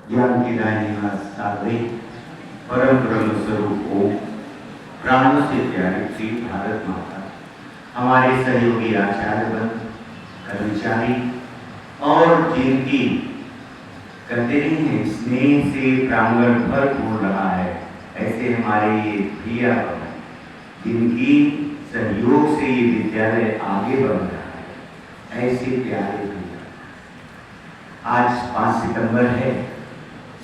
ज्ञान की दायिनी साधे परम ब्रह्म स्वरूप को प्राणों से प्यारी थी भारत माता, हमारे सहयोगी आचार्य बंद, कर्मचारी और जिनकी कहते नहीं है स्नेह से प्रांगण भरपूर रहा है, ऐसे हमारे ये प्रिया जिनकी सहयोग से ये विद्यालय आगे बढ़ रहा है, ऐसे प्यारे भैया। आज 5 सितंबर है,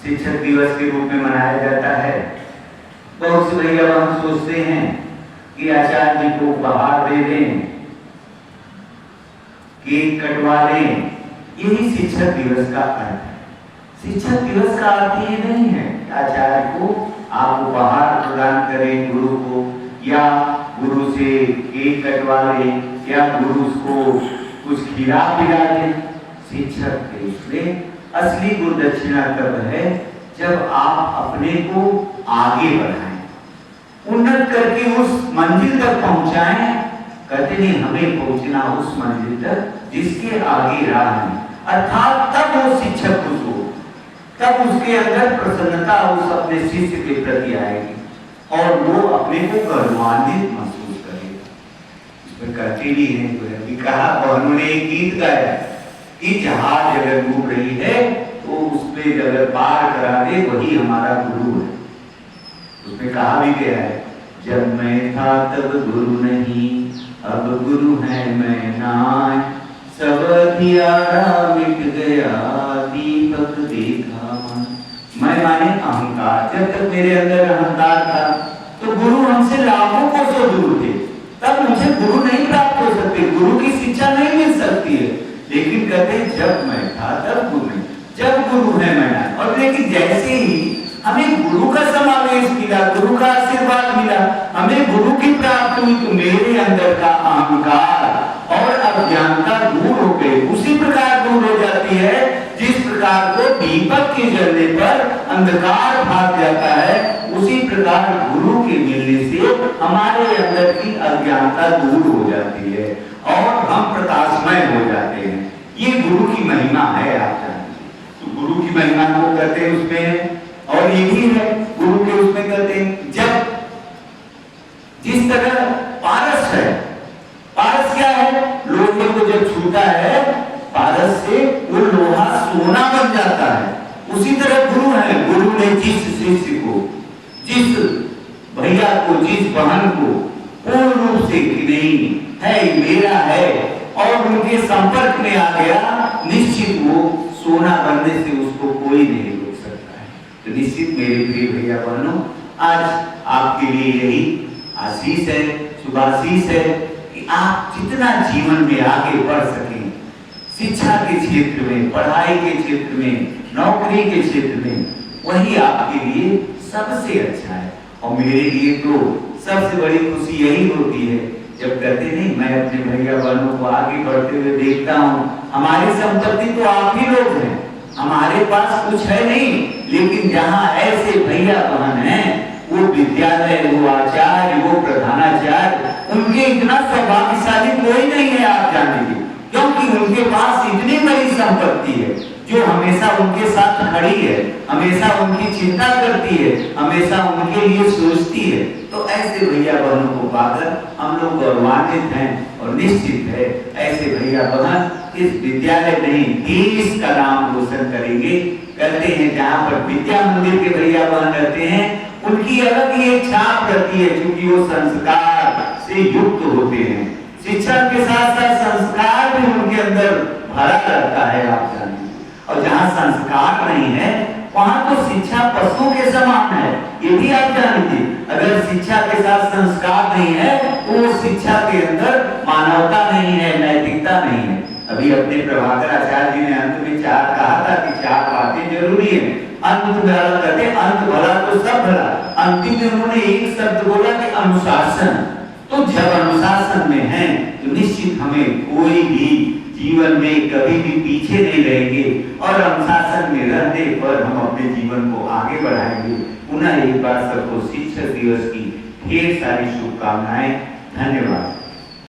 शिक्षक दिवस के रूप में मनाया जाता है। बहुत से भैया हम सोचते हैं कि आचार्य जी को उपहार दे दें, केक कटवा दें, यही शिक्षक दिवस का अर्थ है। शिक्षक दिवस का अर्थ ये नहीं है आचार्य को आप उपहार प्रदान करें गुरु को, या गुरु से केक कटवा लें, या गुरु को कुछ खिला पिला दें। शिक्षक देश में असली गुरु दक्षिणा तब है जब आप अपने को आगे बढ़ाएं, उन्नत करके उस मंजिल तक पहुंचाएं। कहते नहीं हमें पहुंचना उस मंजिल तक जिसके आगे राह है, अर्थात तब वो शिक्षक खुश हो, तब उसके अंदर प्रसन्नता उस अपने शिष्य के प्रति आएगी और वो अपने को गौरवान्वित महसूस करेगा। इसमें कहते भी हैं, तो अभी कहा बहनों ने एक गीत गाया कि जहाज अगर डूब रही है तो उस पे अगर पार करा दे वही हमारा गुरु है। उसमें कहा भी गया है, जब मैं था तब गुरु नहीं, अब गुरु है मैं नाय, सब अंधियारा मिट गया, दीपक देखा मन। मैं माने अहंकार, जब तक मेरे अंदर अहंकार था तो गुरु हमसे लाखों कोसों दूर थे, तब मुझे गुरु नहीं प्राप्त हो सकते, गुरु की शिक्षा नहीं मिल सकती है। लेकिन कहते जब मैं था तब गुरु नहीं, जब गुरु है मैं ना। और लेकिन जैसे ही हमें गुरु का समावेश मिला, गुरु का आशीर्वाद मिला, हमें गुरु की प्राप्ति हुई, तो मेरे अंदर का अहंकार और अज्ञानता दूर हो गई। उसी प्रकार दूर हो जाती है जिस प्रकार को दीपक के जलने पर अंधकार भाग जाता है, उसी प्रकार गुरु के मिलने से हमारे अंदर की अज्ञानता दूर हो जाती है और हम प्रकाशमय हो जाते हैं। ये गुरु की महिमा है। आप जानते तो गुरु की महिमा को कहते हैं उसमें, और ये भी है गुरु के उसमें कहते हैं, जब जिस तरह पारस है, पारस क्या है, लोहे को जब छूता है पारस से वो लोहा सोना बन जाता है, उसी तरह गुरु है। गुरु ने जिस शिष्य को, जिस भैया को, जिस बहन को पूर्ण रूप से कि नहीं है मेरा है और उनके संपर्क में आ गया, निश्चित वो सोना बनने से उसको कोई नहीं रोक सकता है। तो निश्चित मेरे प्रिय भैया बहनों, आज आपके लिए यही आशीष है, शुभाशीष है कि आप जितना जीवन में आगे बढ़ सकें, शिक्षा के क्षेत्र में, पढ़ाई के क्षेत्र में, नौकरी के क्षेत्र में, वही आपके लिए सबसे अच्छा है। और मेरे लिए तो सबसे बड़ी खुशी यही होती है जब कहते नहीं मैं अपने भैया बहनों को आगे बढ़ते हुए देखता हूँ। हमारी संपत्ति तो आप ही लोग हैं, हमारे पास कुछ है नहीं, लेकिन जहाँ ऐसे भैया बहन हैं, वो विद्यालय, वो आचार्य, वो प्रधानाचार्य, उनके इतना सौभाग्यशाली कोई नहीं है आप जानेंगे, क्योंकि उनके पास इतनी बड़ी संपत्ति है जो हमेशा उनके साथ खड़ी है, हमेशा उनकी चिंता करती है, हमेशा उनके लिए सोचती है। तो ऐसे भैया बहनों को पाकर हम लोग गौरवान्वित हैं और निश्चित है ऐसे भैया बहन इस विद्यालय नहीं देश का नाम रोशन करेंगे। कहते हैं जहाँ पर विद्या मंदिर के भैया बहन रहते हैं उनकी अलग ही एक छाप रहती है, क्योंकि वो संस्कार से युक्त होते हैं। शिक्षा के साथ साथ संस्कार भी उनके अंदर भरा रहता है आप जानिए। और जहाँ संस्कार नहीं है वहां तो शिक्षा पशु के समान है, ये भी आप जानिए। अगर शिक्षा के साथ संस्कार नहीं है तो शिक्षा के अंदर मानवता नहीं है, नैतिकता नहीं है। अभी अपने प्रभाकर आचार्य जी ने अंत में 4 कहा था कि 4 बातें जरूरी है। अंत भला कहते, अंत भला तो सब भला। अंतिम में उन्होंने एक शब्द बोला कि अनुशासन। तो जब अनुशासन में है तो निश्चित हमें कोई भी जीवन में कभी भी पीछे नहीं रहेंगे और अनुशासन में रहने पर हम अपने जीवन को आगे बढ़ाएंगे। पुनः एक बार सबको शिक्षक दिवस की ढेर सारी शुभकामनाएं। धन्यवाद।